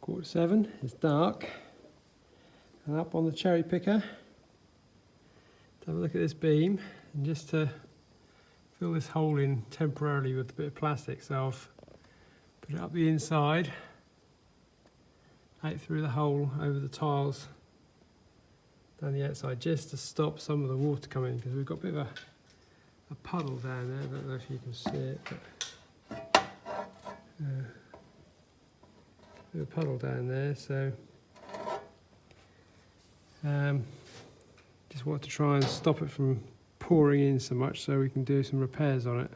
7:15, it's dark, and up on the cherry picker to have a look at this beam, and just to fill this hole in temporarily with a bit of plastic. So I've put it up the inside, out through the hole over the tiles down the outside, just to stop some of the water coming, because we've got a bit of a puddle down there. I don't know if you can see it, but a puddle down there, so just want to try and stop it from pouring in so much, so we can do some repairs on it.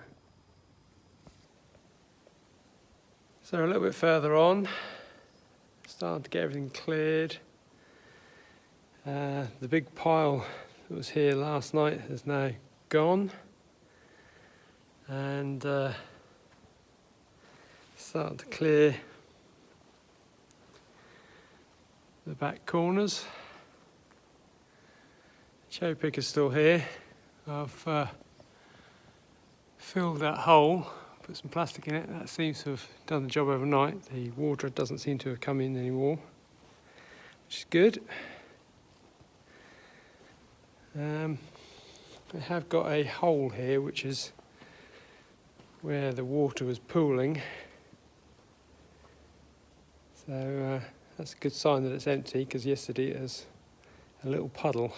So a little bit further on, starting to get everything cleared. The big pile that was here last night is now gone, and starting to clear the back corners. Cherry picker's still here. I've filled that hole, put some plastic in it. That seems to have done the job overnight. The water doesn't seem to have come in anymore, which is good. I have got a hole here, which is where the water was pooling. So that's a good sign that it's empty, because yesterday it was a little puddle.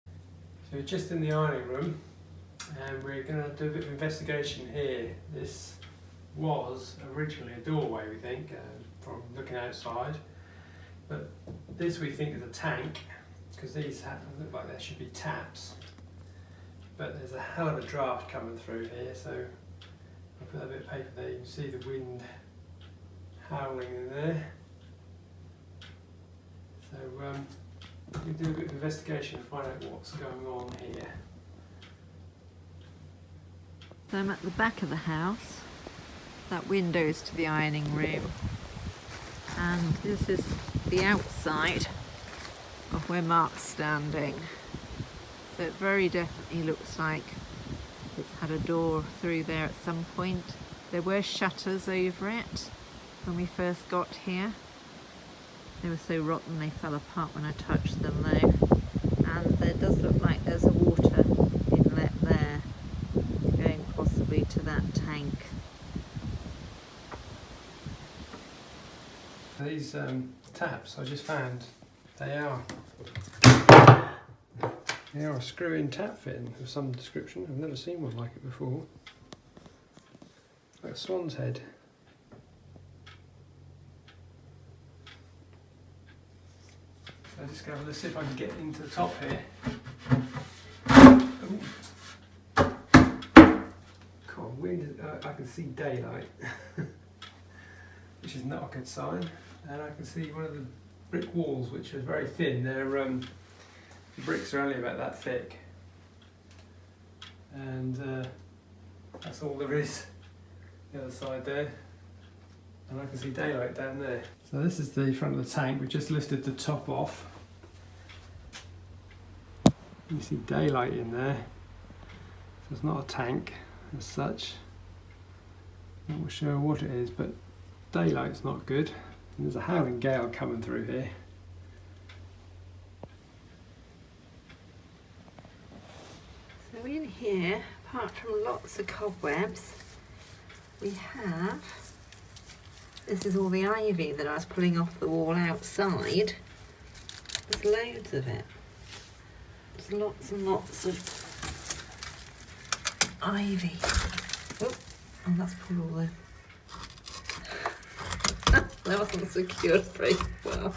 So we're just in the ironing room, and we're going to do a bit of investigation here. This was originally a doorway, we think, from looking outside, but this we think is a tank, because these look like there should be taps, but there's a hell of a draft coming through here. So I'll put that bit of paper there. You can see the wind howling in there. So we do a bit of investigation and find out what's going on here. So I'm at the back of the house. That window is to the ironing room, and this is the outside of where Mark's standing. So it very definitely looks like it's had a door through there at some point. There were shutters over it when we first got here. They were so rotten they fell apart when I touched them though. And there does look like there's a water inlet there, going possibly to that tank. These taps I just found, they are a screw-in tap fitting of some description. I've never seen one like it before. Like a swan's head. So I'm just going to see if I can get into the top here. Cool, wind, I can see daylight, which is not a good sign. And I can see one of the brick walls, which are very thin. They're the bricks are only about that thick, and that's all there is. The other side there, and I can see daylight down there. So this is the front of the tank. We just lifted the top off. You see daylight in there. So it's not a tank as such. Not sure what it is, but daylight's not good. And there's a howling gale coming through here. So in here, apart from lots of cobwebs, we have, this is all the ivy that I was pulling off the wall outside. There's loads of it. There's lots and lots of ivy. Oh, and that's pulled all the... That wasn't secured very well.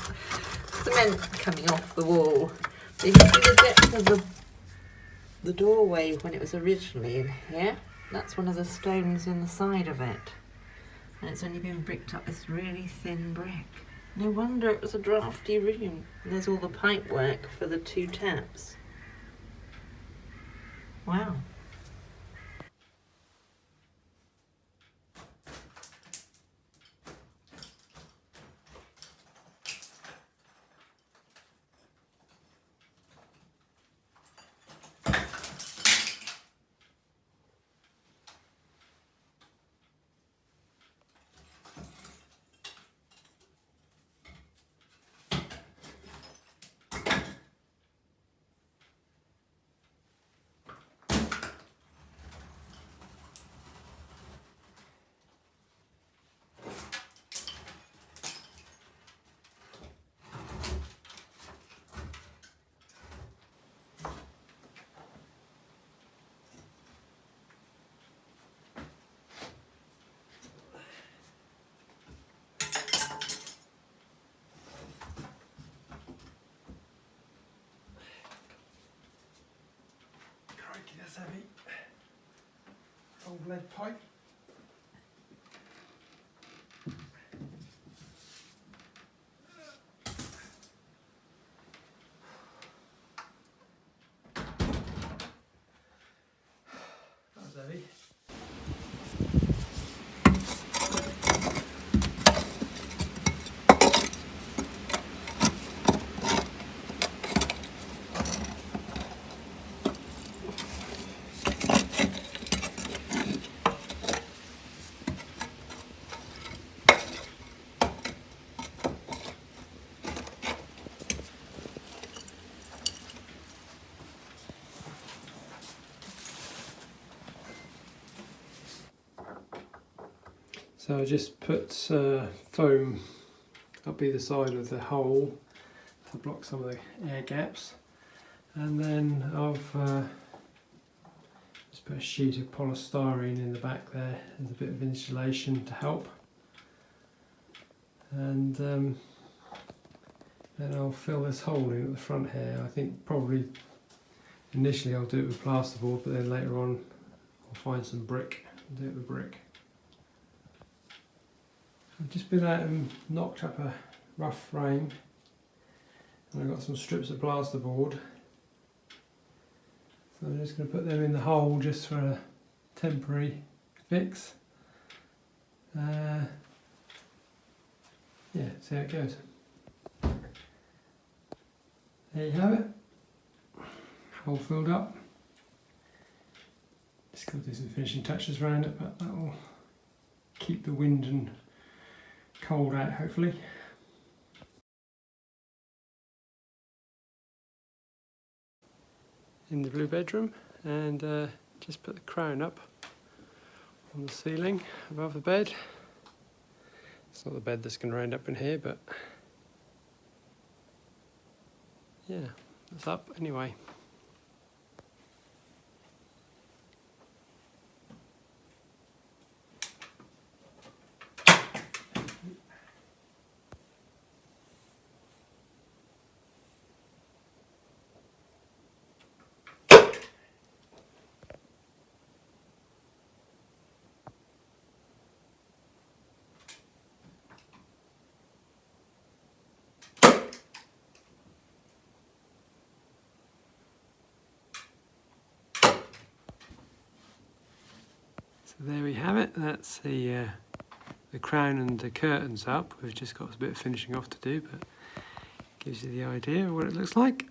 Cement coming off the wall. So you can see the depth of the doorway when it was originally in here. That's one of the stones in the side of it. And it's only been bricked up with really thin brick. No wonder it was a drafty room. And there's all the pipe work for the 2 taps. Wow. old lead pipe. That was heavy. So I just put foam up either side of the hole to block some of the air gaps, and then I've just put a sheet of polystyrene in the back there as a bit of insulation to help, and then I'll fill this hole in at the front here. I think probably initially I'll do it with plasterboard, but then later on I'll find some brick and do it with brick. I've just been out and knocked up a rough frame, and I've got some strips of plasterboard, so I'm just going to put them in the hole just for a temporary fix. Yeah, see how it goes. There you have it, hole filled up. Just got to do some finishing touches around it, but that will keep the wind and cold out, hopefully. In the blue bedroom, and just put the crown up on the ceiling above the bed. It's not the bed that's going to end up in here, but yeah, it's up anyway. So there we have it. That's the crown and the curtains up. We've just got a bit of finishing off to do, but gives you the idea of what it looks like.